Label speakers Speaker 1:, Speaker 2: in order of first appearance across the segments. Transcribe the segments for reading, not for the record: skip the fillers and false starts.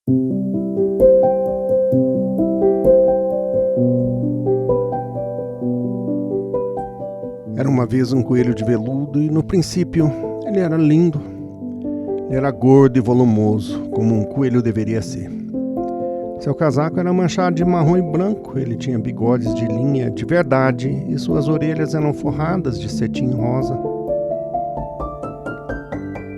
Speaker 1: Era uma vez um coelho de veludo e, no princípio, ele era lindo. Ele era gordo e volumoso, como um coelho deveria ser. Seu casaco era manchado de marrom e branco, ele tinha bigodes de linha de verdade e suas orelhas eram forradas de cetim rosa.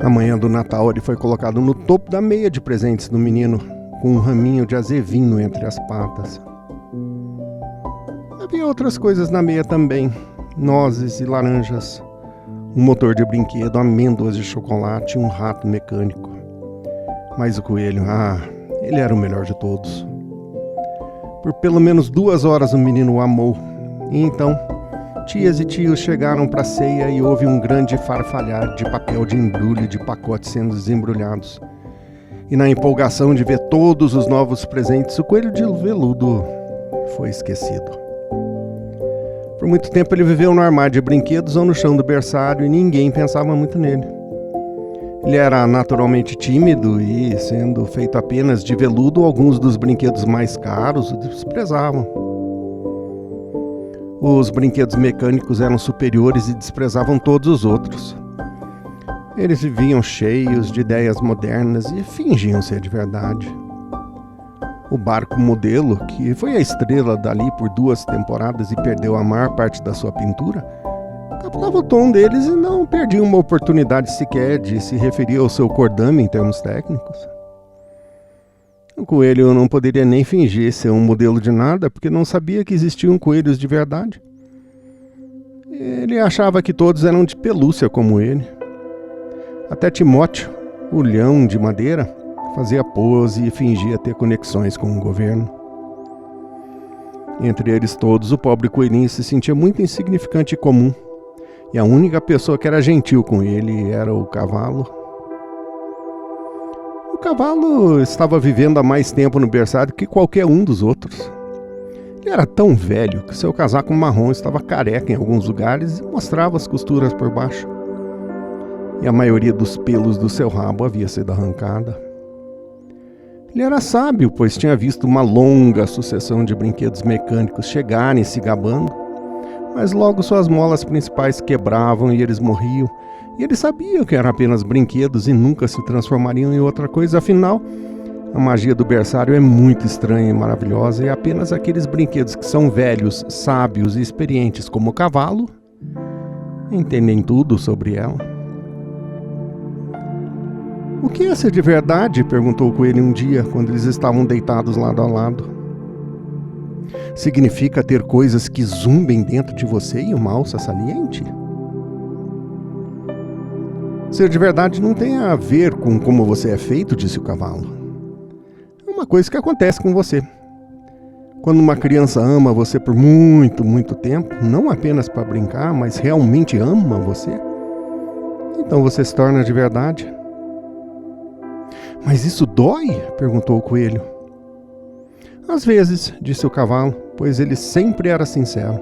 Speaker 1: Na manhã do Natal, ele foi colocado no topo da meia de presentes do menino, com um raminho de azevinho entre as patas. Havia outras coisas na meia também, nozes e laranjas, um motor de brinquedo, amêndoas de chocolate e um rato mecânico. Mas o coelho, ele era o melhor de todos. Por pelo menos 2 horas o menino o amou. E então, tias e tios chegaram para a ceia e houve um grande farfalhar de papel de embrulho de pacotes sendo desembrulhados. E na empolgação de ver todos os novos presentes, o coelho de veludo foi esquecido. Por muito tempo ele viveu no armário de brinquedos ou no chão do berçário e ninguém pensava muito nele. Ele era naturalmente tímido e, sendo feito apenas de veludo, alguns dos brinquedos mais caros o desprezavam. Os brinquedos mecânicos eram superiores e desprezavam todos os outros. Eles viviam cheios de ideias modernas e fingiam ser de verdade. O barco modelo, que foi a estrela dali por 2 temporadas e perdeu a maior parte da sua pintura, captava o tom deles e não perdia uma oportunidade sequer de se referir ao seu cordame em termos técnicos. O coelho não poderia nem fingir ser um modelo de nada, porque não sabia que existiam coelhos de verdade. Ele achava que todos eram de pelúcia como ele. Até Timóteo, o leão de madeira, fazia pose e fingia ter conexões com o governo. Entre eles todos, o pobre coelhinho se sentia muito insignificante e comum. E a única pessoa que era gentil com ele era o cavalo. O cavalo estava vivendo há mais tempo no berçário que qualquer um dos outros. Ele era tão velho que seu casaco marrom estava careca em alguns lugares e mostrava as costuras por baixo. E a maioria dos pelos do seu rabo havia sido arrancada. Ele era sábio, pois tinha visto uma longa sucessão de brinquedos mecânicos chegarem se gabando, mas logo suas molas principais quebravam e eles morriam, e ele sabia que eram apenas brinquedos e nunca se transformariam em outra coisa. Afinal, a magia do berçário é muito estranha e maravilhosa, e apenas aqueles brinquedos que são velhos, sábios e experientes como o cavalo entendem tudo sobre ela. "O que é ser de verdade?" perguntou o coelho um dia, quando eles estavam deitados lado a lado. "Significa ter coisas que zumbem dentro de você e uma alça saliente?" "Ser de verdade não tem a ver com como você é feito", disse o cavalo. "É uma coisa que acontece com você. Quando uma criança ama você por muito, muito tempo, não apenas para brincar, mas realmente ama você, então você se torna de verdade." "Mas isso dói?" perguntou o coelho. "Às vezes", disse o cavalo, pois ele sempre era sincero.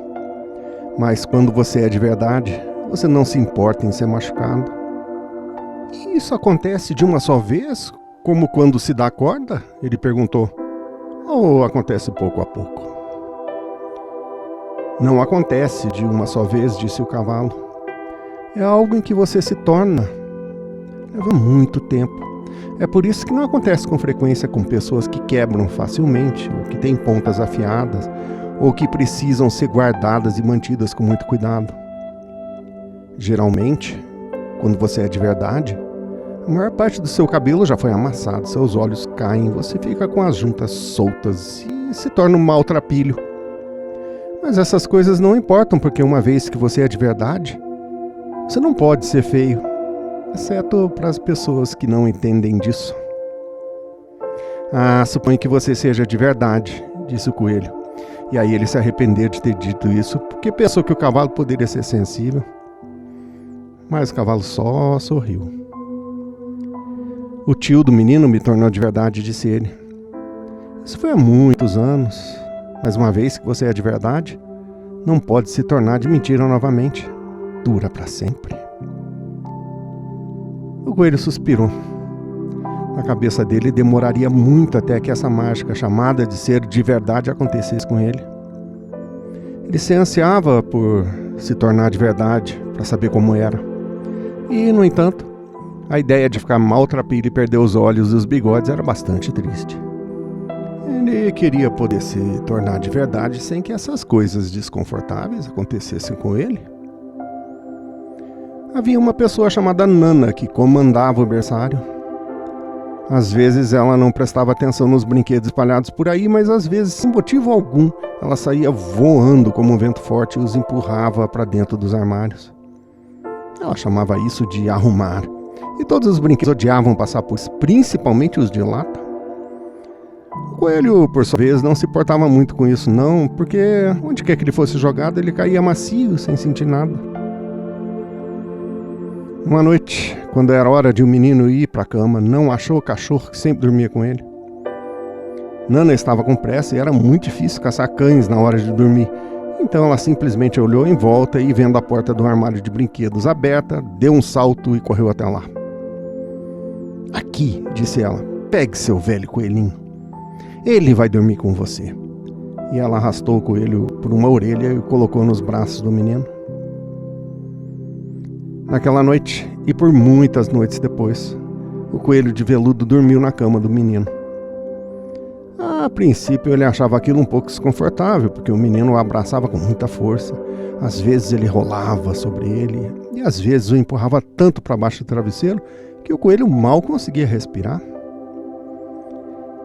Speaker 1: "Mas quando você é de verdade, você não se importa em ser machucado." "E isso acontece de uma só vez, como quando se dá corda?" ele perguntou. "Ou acontece pouco a pouco?" "Não acontece de uma só vez", disse o cavalo. "É algo em que você se torna. Leva muito tempo. É por isso que não acontece com frequência com pessoas que quebram facilmente, ou que têm pontas afiadas, ou que precisam ser guardadas e mantidas com muito cuidado. Geralmente, quando você é de verdade, a maior parte do seu cabelo já foi amassado, seus olhos caem, você fica com as juntas soltas e se torna um maltrapilho. Mas essas coisas não importam, porque uma vez que você é de verdade, você não pode ser feio. Exceto para as pessoas que não entendem disso." "Suponho que você seja de verdade", disse o coelho. E aí ele se arrependeu de ter dito isso, porque pensou que o cavalo poderia ser sensível. Mas o cavalo só sorriu. "O tio do menino me tornou de verdade", disse ele. "Isso foi há muitos anos, mas uma vez que você é de verdade, não pode se tornar de mentira novamente. Dura para sempre." O coelho suspirou. Na cabeça dele, demoraria muito até que essa mágica chamada de ser de verdade acontecesse com ele. Ele se ansiava por se tornar de verdade, para saber como era. E, no entanto, a ideia de ficar maltrapilho e perder os olhos e os bigodes era bastante triste. Ele queria poder se tornar de verdade sem que essas coisas desconfortáveis acontecessem com ele. Havia uma pessoa chamada Nana que comandava o berçário. Às vezes ela não prestava atenção nos brinquedos espalhados por aí, mas às vezes, sem motivo algum, ela saía voando como um vento forte e os empurrava para dentro dos armários. Ela chamava isso de arrumar, e todos os brinquedos odiavam passar por isso, principalmente os de lata. O coelho, por sua vez, não se importava muito com isso não, porque onde quer que ele fosse jogado, ele caía macio, sem sentir nada. Uma noite, quando era hora de um menino ir para a cama, não achou o cachorro que sempre dormia com ele. Nana estava com pressa e era muito difícil caçar cães na hora de dormir. Então ela simplesmente olhou em volta e, vendo a porta do armário de brinquedos aberta, deu um salto e correu até lá. "Aqui", disse ela, "pegue seu velho coelhinho. Ele vai dormir com você." E ela arrastou o coelho por uma orelha e o colocou nos braços do menino. Naquela noite, e por muitas noites depois, o coelho de veludo dormiu na cama do menino. A princípio ele achava aquilo um pouco desconfortável, porque o menino o abraçava com muita força. Às vezes ele rolava sobre ele, e às vezes o empurrava tanto para baixo do travesseiro, que o coelho mal conseguia respirar.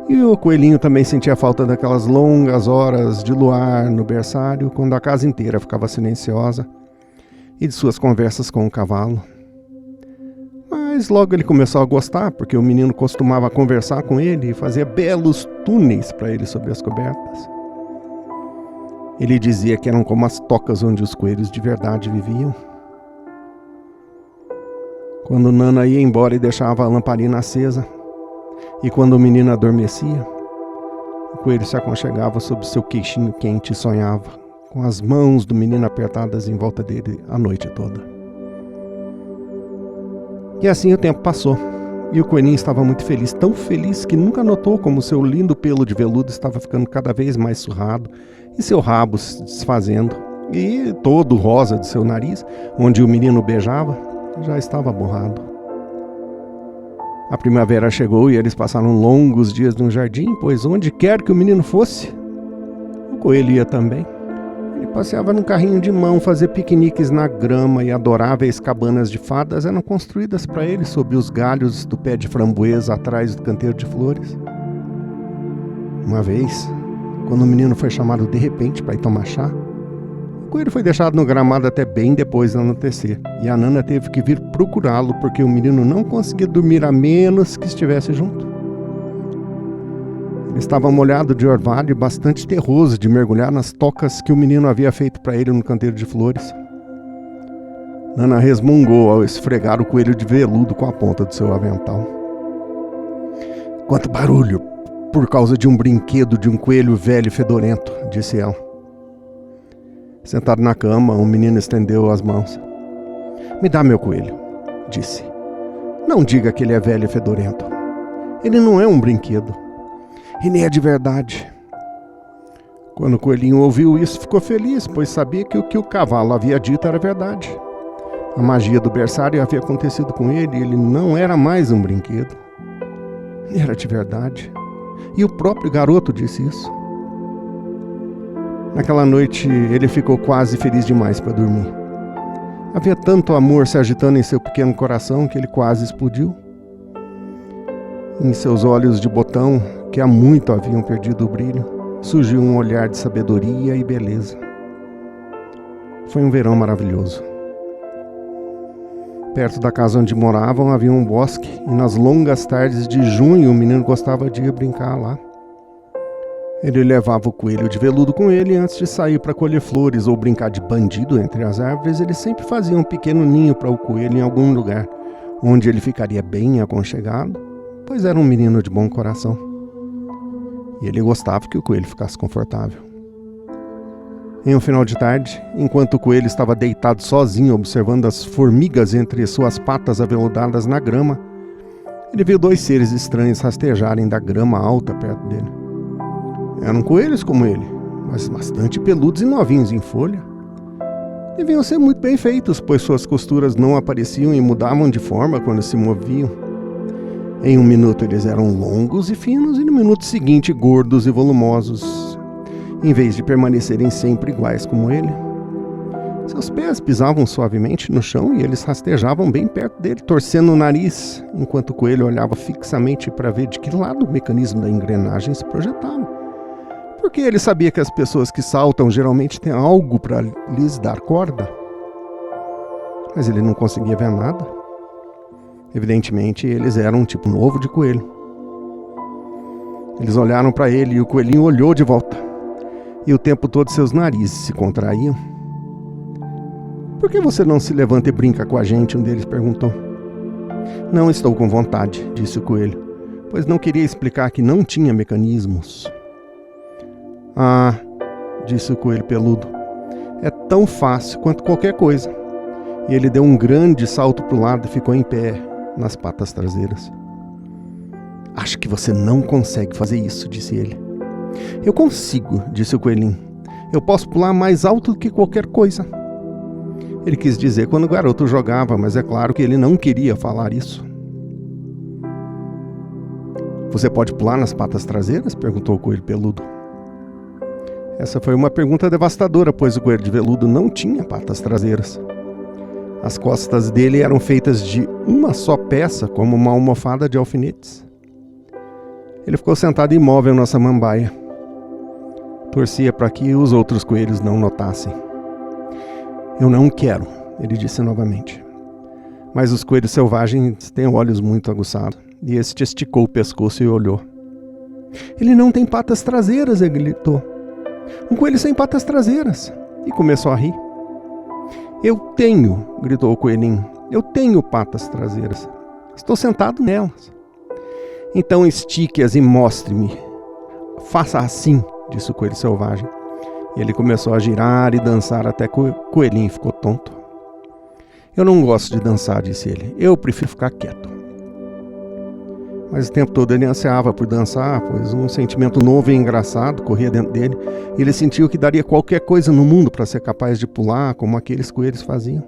Speaker 1: E o coelhinho também sentia falta daquelas longas horas de luar no berçário, quando a casa inteira ficava silenciosa, e de suas conversas com o cavalo. Mas logo ele começou a gostar, porque o menino costumava conversar com ele e fazia belos túneis para ele sobre as cobertas. Ele dizia que eram como as tocas onde os coelhos de verdade viviam. Quando Nana ia embora e deixava a lamparina acesa, e quando o menino adormecia, o coelho se aconchegava sob seu queixinho quente e sonhava, com as mãos do menino apertadas em volta dele a noite toda. E assim o tempo passou, e o coelhinho estava muito feliz, tão feliz que nunca notou como seu lindo pelo de veludo estava ficando cada vez mais surrado, e seu rabo se desfazendo, e todo rosa de seu nariz, onde o menino beijava, já estava borrado. A primavera chegou e eles passaram longos dias no jardim, pois onde quer que o menino fosse, o coelho ia também. Ele passeava num carrinho de mão, fazia piqueniques na grama e adoráveis cabanas de fadas eram construídas para ele sob os galhos do pé de framboesa atrás do canteiro de flores. Uma vez, quando o menino foi chamado de repente para ir tomar chá, o coelho foi deixado no gramado até bem depois do anoitecer, e a Nana teve que vir procurá-lo porque o menino não conseguia dormir a menos que estivesse junto. Ele estava molhado de orvalho e bastante terroso de mergulhar nas tocas que o menino havia feito para ele no canteiro de flores. Nana resmungou ao esfregar o coelho de veludo com a ponta do seu avental. "Quanto barulho, por causa de um brinquedo de um coelho velho e fedorento", disse ela. Sentado na cama, o menino estendeu as mãos. "Me dá meu coelho", disse. "Não diga que ele é velho e fedorento. Ele não é um brinquedo. E nem é de verdade." Quando o coelhinho ouviu isso, ficou feliz, pois sabia que o que o cavalo havia dito era verdade. A magia do berçário havia acontecido com ele e ele não era mais um brinquedo. Era de verdade. E o próprio garoto disse isso. Naquela noite, ele ficou quase feliz demais para dormir. Havia tanto amor se agitando em seu pequeno coração que ele quase explodiu. Em seus olhos de botão, que há muito haviam perdido o brilho, surgiu um olhar de sabedoria e beleza. Foi um verão maravilhoso. Perto da casa onde moravam havia um bosque, e nas longas tardes de junho o menino gostava de ir brincar lá. Ele levava o coelho de veludo com ele e antes de sair para colher flores ou brincar de bandido entre as árvores, ele sempre fazia um pequeno ninho para o coelho em algum lugar, onde ele ficaria bem aconchegado, pois era um menino de bom coração. E ele gostava que o coelho ficasse confortável. Em um final de tarde, enquanto o coelho estava deitado sozinho observando as formigas entre suas patas aveludadas na grama, Ele viu 2 seres estranhos rastejarem da grama alta perto dele. Eram coelhos como ele, mas bastante peludos e novinhos em folha. Deviam ser muito bem feitos, pois suas costuras não apareciam e mudavam de forma quando se moviam. Em um minuto eles eram longos e finos, e no minuto seguinte gordos e volumosos, em vez de permanecerem sempre iguais como ele. Seus pés pisavam suavemente no chão e eles rastejavam bem perto dele, torcendo o nariz, enquanto o coelho olhava fixamente para ver de que lado o mecanismo da engrenagem se projetava. Porque ele sabia que as pessoas que saltam geralmente têm algo para lhes dar corda. Mas ele não conseguia ver nada. Evidentemente, eles eram um tipo novo de coelho. Eles olharam para ele e o coelhinho olhou de volta. E o tempo todo seus narizes se contraíam. "Por que você não se levanta e brinca com a gente?" um deles perguntou. "Não estou com vontade", disse o coelho, pois não queria explicar que não tinha mecanismos. "Ah", disse o coelho peludo, "é tão fácil quanto qualquer coisa." E ele deu um grande salto para o lado e ficou em pé, nas patas traseiras. "Acho que você não consegue fazer isso", disse ele. "Eu consigo", disse o coelhinho. "Eu posso pular mais alto do que qualquer coisa." Ele quis dizer quando o garoto jogava, mas é claro que ele não queria falar isso. "Você pode pular nas patas traseiras?" perguntou o coelho peludo. Essa foi uma pergunta devastadora, pois o coelho de veludo não tinha patas traseiras. As costas dele eram feitas de uma só peça, como uma almofada de alfinetes. Ele ficou sentado imóvel na samambaia. Torcia para que os outros coelhos não notassem. "Eu não quero", ele disse novamente. Mas os coelhos selvagens têm olhos muito aguçados, e este esticou o pescoço e olhou. "Ele não tem patas traseiras", ele gritou. "Um coelho sem patas traseiras." E começou a rir. "Eu tenho", gritou o coelhinho. "Eu tenho patas traseiras. Estou sentado nelas." "Então estique-as e mostre-me." "Faça assim", disse o coelho selvagem. E ele começou a girar e dançar até que o coelhinho ficou tonto. "Eu não gosto de dançar", disse ele. "Eu prefiro ficar quieto." Mas o tempo todo ele ansiava por dançar, pois um sentimento novo e engraçado corria dentro dele, e ele sentiu que daria qualquer coisa no mundo para ser capaz de pular como aqueles coelhos faziam.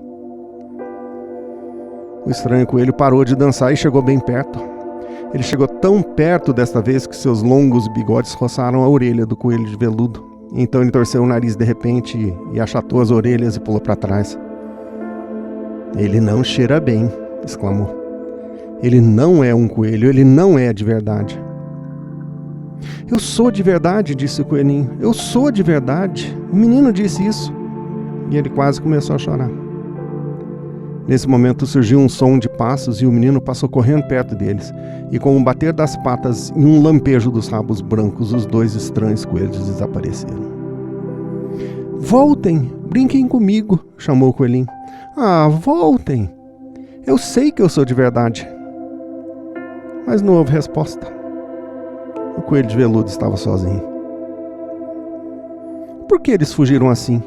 Speaker 1: O estranho coelho parou de dançar e chegou bem perto. Ele chegou tão perto desta vez que seus longos bigodes roçaram a orelha do coelho de veludo. Então ele torceu o nariz de repente e achatou as orelhas e pulou para trás. "Ele não cheira bem", exclamou. "Ele não é um coelho, ele não é de verdade." "Eu sou de verdade", disse o coelhinho. "Eu sou de verdade. O menino disse isso." E ele quase começou a chorar. Nesse momento surgiu um som de passos e o menino passou correndo perto deles. E com o bater das patas e um lampejo dos rabos brancos, os 2 estranhos coelhos desapareceram. "Voltem, brinquem comigo", chamou o coelhinho. "Ah, voltem. Eu sei que eu sou de verdade." Mas não houve resposta. O coelho de veludo estava sozinho. Por que eles fugiram assim?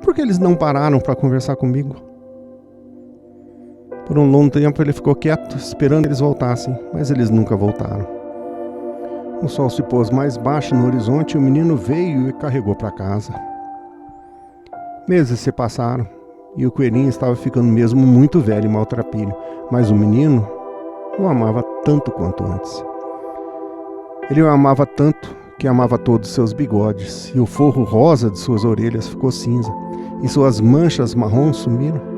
Speaker 1: Por que eles não pararam para conversar comigo? Por um longo tempo ele ficou quieto, esperando que eles voltassem, mas eles nunca voltaram. O sol se pôs mais baixo no horizonte e o menino veio e carregou para casa. Meses se passaram e o coelhinho estava ficando mesmo muito velho e maltrapilho, mas o menino o amava tanto quanto antes. Ele o amava tanto que amava todos seus bigodes, e o forro rosa de suas orelhas ficou cinza, e suas manchas marrons sumiram.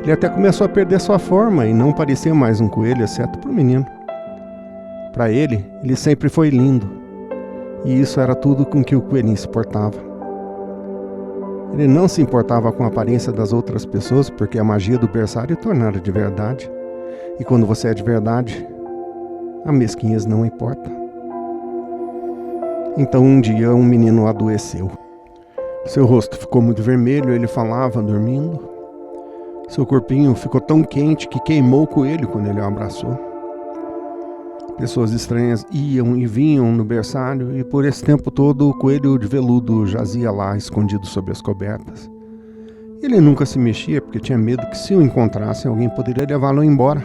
Speaker 1: Ele até começou a perder sua forma e não parecia mais um coelho, exceto para o menino. Para ele sempre foi lindo, e isso era tudo com que o coelhinho se portava. Ele não se importava com a aparência das outras pessoas, porque a magia do berçário o tornara de verdade. E quando você é de verdade, a mesquinhez não importa. Então um dia um menino adoeceu. Seu rosto ficou muito vermelho, ele falava dormindo. Seu corpinho ficou tão quente que queimou o coelho quando ele o abraçou. Pessoas estranhas iam e vinham no berçário e por esse tempo todo o coelho de veludo jazia lá escondido sob as cobertas. Ele nunca se mexia porque tinha medo que se o encontrassem alguém poderia levá-lo embora.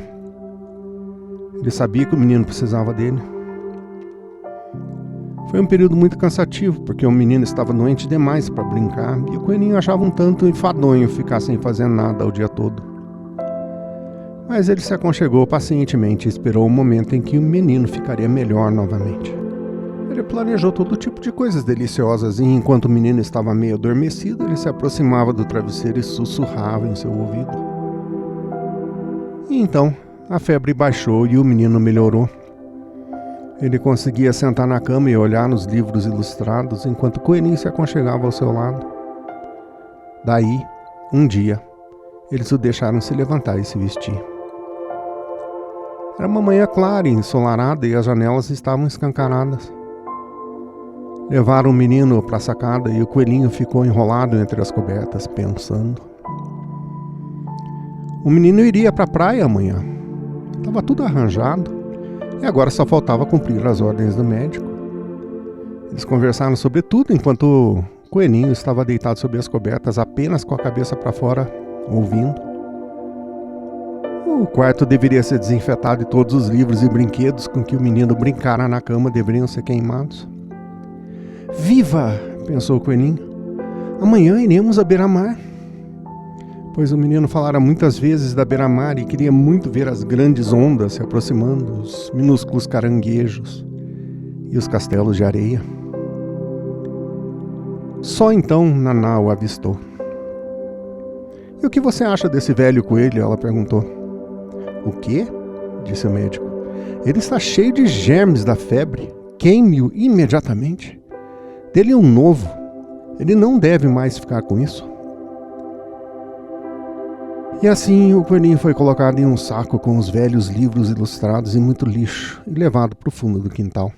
Speaker 1: Ele sabia que o menino precisava dele. Foi um período muito cansativo, porque o menino estava doente demais para brincar e o coelhinho achava um tanto enfadonho ficar sem fazer nada o dia todo. Mas ele se aconchegou pacientemente e esperou o momento em que o menino ficaria melhor novamente. Ele planejou todo tipo de coisas deliciosas e enquanto o menino estava meio adormecido, ele se aproximava do travesseiro e sussurrava em seu ouvido. E então, a febre baixou e o menino melhorou. Ele conseguia sentar na cama e olhar nos livros ilustrados enquanto o coelhinho se aconchegava ao seu lado. Daí, um dia, eles o deixaram se levantar e se vestir. Era uma manhã clara e ensolarada e as janelas estavam escancaradas. Levaram o menino para a sacada e o coelhinho ficou enrolado entre as cobertas, pensando. O menino iria para a praia amanhã. Estava tudo arranjado e agora só faltava cumprir as ordens do médico. Eles conversaram sobre tudo enquanto o coelhinho estava deitado sob as cobertas, apenas com a cabeça para fora, ouvindo. O quarto deveria ser desinfetado e todos os livros e brinquedos com que o menino brincara na cama deveriam ser queimados. Viva! Pensou o coelhinho. Amanhã iremos à beira-mar. Pois o menino falara muitas vezes da beira-mar e queria muito ver as grandes ondas se aproximando, os minúsculos caranguejos e os castelos de areia. Só então Naná o avistou. E o que você acha desse velho coelho? Ela perguntou. O quê? Disse o médico. Ele está cheio de germes da febre. Queime-o imediatamente. Dele um novo. Ele não deve mais ficar com isso. E assim o coelhinho foi colocado em um saco com os velhos livros ilustrados e muito lixo e levado para o fundo do quintal.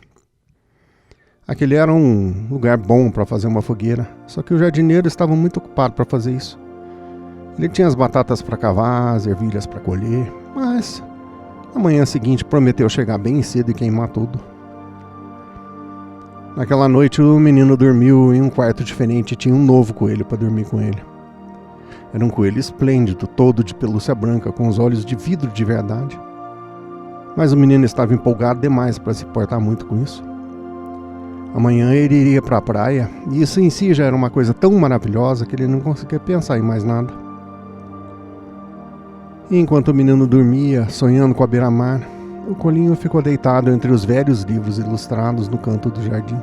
Speaker 1: Aquele era um lugar bom para fazer uma fogueira, só que o jardineiro estava muito ocupado para fazer isso. Ele tinha as batatas para cavar, as ervilhas para colher, mas na manhã seguinte prometeu chegar bem cedo e queimar tudo. Naquela noite o menino dormiu em um quarto diferente e tinha um novo coelho para dormir com ele. Era um coelho esplêndido, todo de pelúcia branca, com os olhos de vidro de verdade. Mas o menino estava empolgado demais para se importar muito com isso. Amanhã ele iria para a praia, e isso em si já era uma coisa tão maravilhosa que ele não conseguia pensar em mais nada. E enquanto o menino dormia, sonhando com a beira-mar, o coelhinho ficou deitado entre os velhos livros ilustrados no canto do jardim.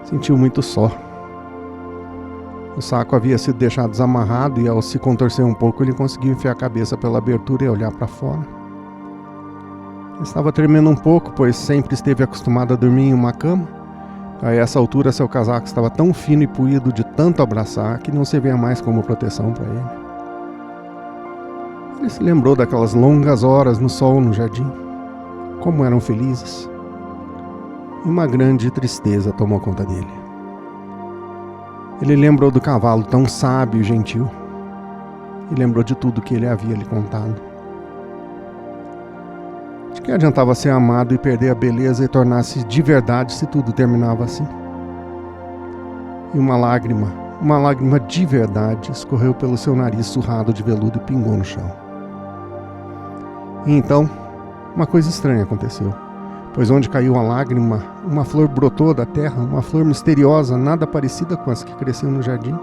Speaker 1: Sentiu muito só. O saco havia sido deixado desamarrado e ao se contorcer um pouco ele conseguiu enfiar a cabeça pela abertura e olhar para fora. Ele estava tremendo um pouco, pois sempre esteve acostumado a dormir em uma cama. A essa altura seu casaco estava tão fino e puído de tanto abraçar que não servia mais como proteção para ele. Ele se lembrou daquelas longas horas no sol no jardim. Como eram felizes. E uma grande tristeza tomou conta dele. Ele lembrou do cavalo tão sábio e gentil. E lembrou de tudo que ele havia lhe contado. De que adiantava ser amado e perder a beleza e tornar-se de verdade se tudo terminava assim? E uma lágrima de verdade, escorreu pelo seu nariz surrado de veludo e pingou no chão. E então, uma coisa estranha aconteceu. Pois onde caiu a lágrima, uma flor brotou da terra, uma flor misteriosa, nada parecida com as que cresciam no jardim.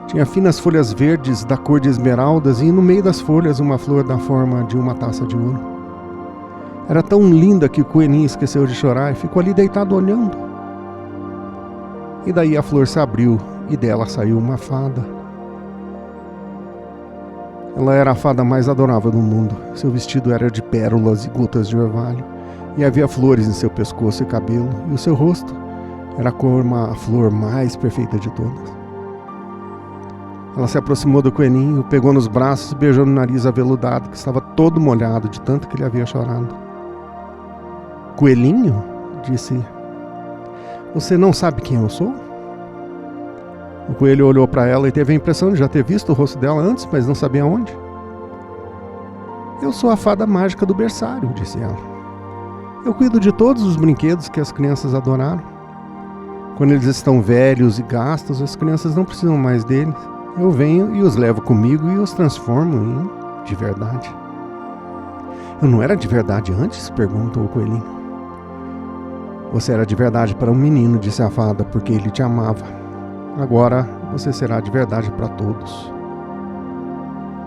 Speaker 1: Tinha finas folhas verdes da cor de esmeraldas e no meio das folhas uma flor da forma de uma taça de ouro. Era tão linda que o coelhinho esqueceu de chorar e ficou ali deitado olhando. E daí a flor se abriu e dela saiu uma fada. Ela era a fada mais adorável do mundo. Seu vestido era de pérolas e gotas de orvalho. E havia flores em seu pescoço e cabelo, e o seu rosto era como a flor mais perfeita de todas. Ela se aproximou do coelhinho, o pegou nos braços e beijou no nariz aveludado, que estava todo molhado de tanto que ele havia chorado. Coelhinho? Disse. Você não sabe quem eu sou? O coelho olhou para ela e teve a impressão de já ter visto o rosto dela antes, mas não sabia onde. Eu sou a fada mágica do berçário, disse ela. Eu cuido de todos os brinquedos que as crianças adoraram. Quando eles estão velhos e gastos, as crianças não precisam mais deles. Eu venho e os levo comigo e os transformo em de verdade. Eu não era de verdade antes? Perguntou o coelhinho. Você era de verdade para um menino, disse a fada, porque ele te amava. Agora você será de verdade para todos.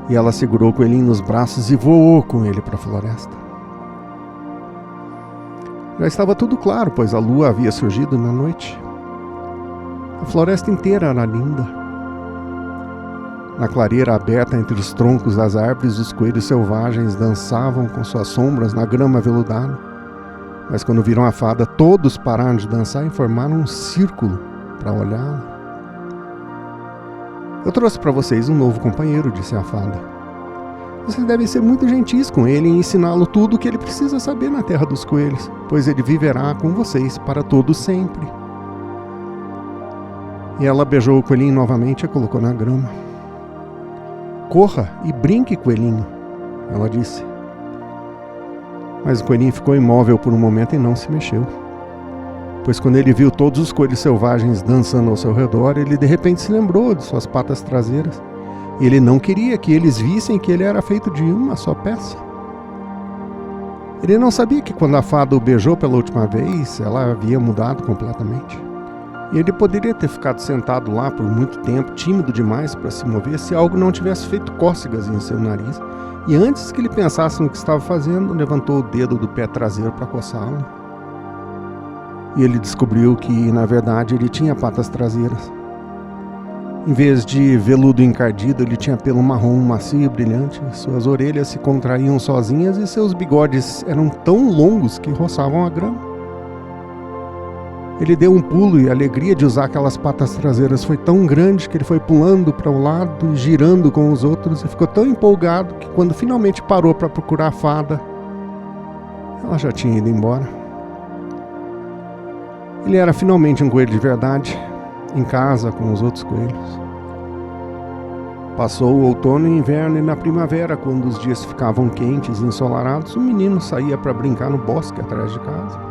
Speaker 1: E ela segurou o coelhinho nos braços e voou com ele para a floresta. Já estava tudo claro, pois a lua havia surgido na noite. A floresta inteira era linda. Na clareira aberta entre os troncos das árvores, os coelhos selvagens dançavam com suas sombras na grama aveludada. Mas quando viram a fada, todos pararam de dançar e formaram um círculo para olhá-la. Eu trouxe para vocês um novo companheiro, disse a fada. Vocês devem ser muito gentis com ele e ensiná-lo tudo o que ele precisa saber na terra dos coelhos, pois ele viverá com vocês para todo sempre. E ela beijou o coelhinho novamente e colocou na grama. Corra e brinque, coelhinho, ela disse. Mas o coelhinho ficou imóvel por um momento e não se mexeu. Pois quando ele viu todos os coelhos selvagens dançando ao seu redor, ele de repente se lembrou de suas patas traseiras. E ele não queria que eles vissem que ele era feito de uma só peça. Ele não sabia que quando a fada o beijou pela última vez, ela havia mudado completamente. E ele poderia ter ficado sentado lá por muito tempo, tímido demais para se mover, se algo não tivesse feito cócegas em seu nariz. E antes que ele pensasse no que estava fazendo, levantou o dedo do pé traseiro para coçá-lo. E ele descobriu que, na verdade, ele tinha patas traseiras. Em vez de veludo encardido, ele tinha pelo marrom macio e brilhante. Suas orelhas se contraíam sozinhas e seus bigodes eram tão longos que roçavam a grama. Ele deu um pulo e a alegria de usar aquelas patas traseiras foi tão grande que ele foi pulando para o lado e girando com os outros e ficou tão empolgado que quando finalmente parou para procurar a fada, ela já tinha ido embora. Ele era finalmente um coelho de verdade, em casa com os outros coelhos. Passou o outono e o inverno e na primavera, quando os dias ficavam quentes e ensolarados, o menino saía para brincar no bosque atrás de casa.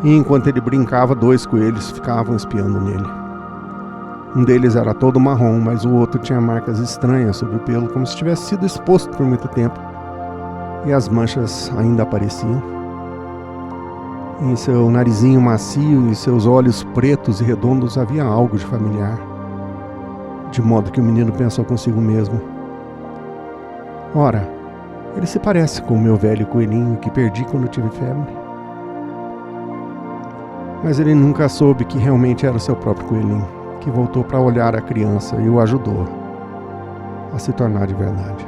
Speaker 1: E enquanto ele brincava, 2 coelhos ficavam espiando nele. Um deles era todo marrom, mas o outro tinha marcas estranhas sobre o pelo, como se tivesse sido exposto por muito tempo. E as manchas ainda apareciam. Em seu narizinho macio e seus olhos pretos e redondos havia algo de familiar. De modo que o menino pensou consigo mesmo. Ora, ele se parece com o meu velho coelhinho que perdi quando tive febre. Mas ele nunca soube que realmente era o seu próprio coelhinho, que voltou para olhar a criança e o ajudou a se tornar de verdade.